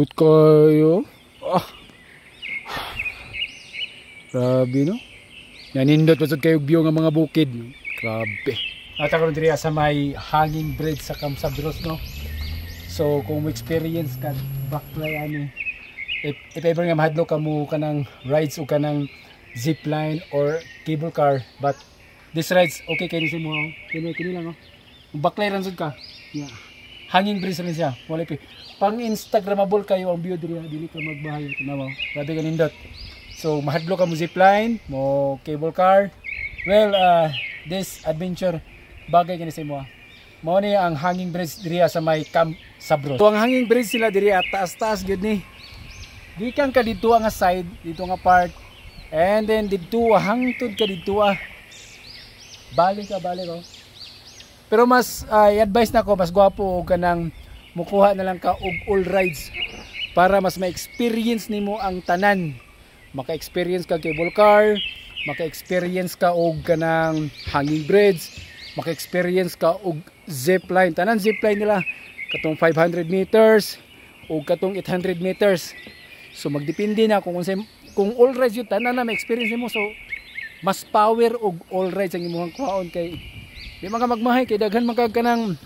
Kulot kayo. Ah. Grabe no. Nanindot pasod kayo view ng mga bukid. Grabe. At ako diri sa may hanging bridge sa Camp Sabros no. So kung mo experience ka backfly ani. If ever nga mahadlok ka mo kanang rides o kanang zipline or cable car, but this rides okay kay ni mo. Kini lang oh. Backfly ran sud ka. Yeah. Hanging bridge rin siya. Wala pi. Pang Instagramable kayo ang view diri dili ka magbahay tanaw. Grabe ka nindot. So mahadlok ka mo zipline, mo cable car. Well, this adventure bagay kini sa imo. Mao ni ang hanging bridge diri sa may Camp Sabros. So ang hanging bridge sila diri at taas-taas gyud ni. Di kang ka dito nga side, dito nga part. And then dito hangtod ka dito balik oh. Pero mas i-advise nako mas gwapo og kanang mukuha na lang ka og all rides para mas ma-experience nimo ang tanan. Maka-experience ka cable car, maka-experience ka og kanang hanging bridge, maka-experience ka og zipline. Tanan zipline nila katong 500 meters o katong 800 meters. So magdepende na kung all rides yun tanan na ma-experience nimo. So mas power og all rides ang imong kuhaon kay di mga magmahay kay daghan man kag kanang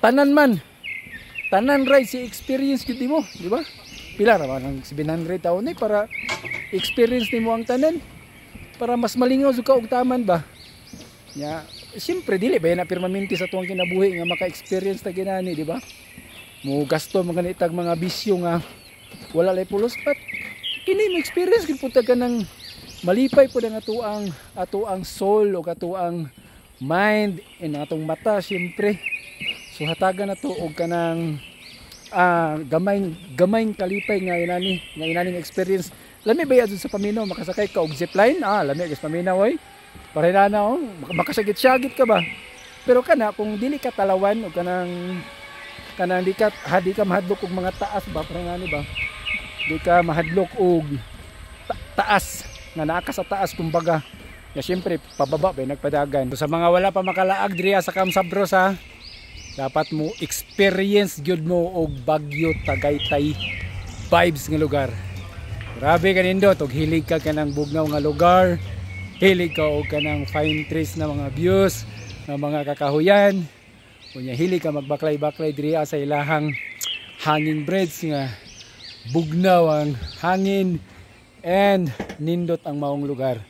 tanan rides si experience gyud nimo, di ba? Pila ra man ang 700 taon ni para experience nimo ang tanan para mas malingaw jud ka og taman ba. Ya, siyempre dili ba na permanente sa tuwang kinabuhi nga maka-experience ta ginani, di ba? Mo gasto mga nitag mga bisyo nga wala lay pulos pat kini mo experience gid puta ka ng malipay pud ang atuang soul o katuang mind and atong mata siyempre. So hatagan na to og kanang gamay kalipay nga inaning experience. Lami bayad sa paminaw makasakay ka og zipline. Lami guys paminaw oy. Para na oh, makasagit-sagit ka ba. Pero kana kung dili ka talawan og kanang di ka mahadlok og mga taas ba para ba. Di ka mahadlok og taas nga naa ka sa taas kumbaga. Ya siyempre pababa ba nagpadagan. So, sa mga wala pa makalaag diri sa Camp Sabros dapat mo experience gyud mo og Bagyo Tagaytay vibes nga lugar. Grabe ka nindot og hilig ka kanang bugnaw nga lugar. Hilig ka og kanang fine trees na mga views, na mga kakahuyan. Unya hilig ka magbaklay-baklay diri sa ilahang hanging bridge nga bugnaw ang hangin and nindot ang maong lugar.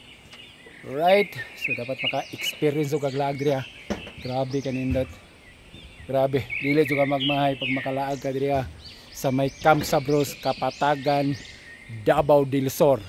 Right? So dapat maka-experience og kaglaag diri. Grabe ka nindot. Grabe, dili jud ka magmahay pag makalaag ka diri sa may Camp Sabros, Kapatagan, Davao del Sur.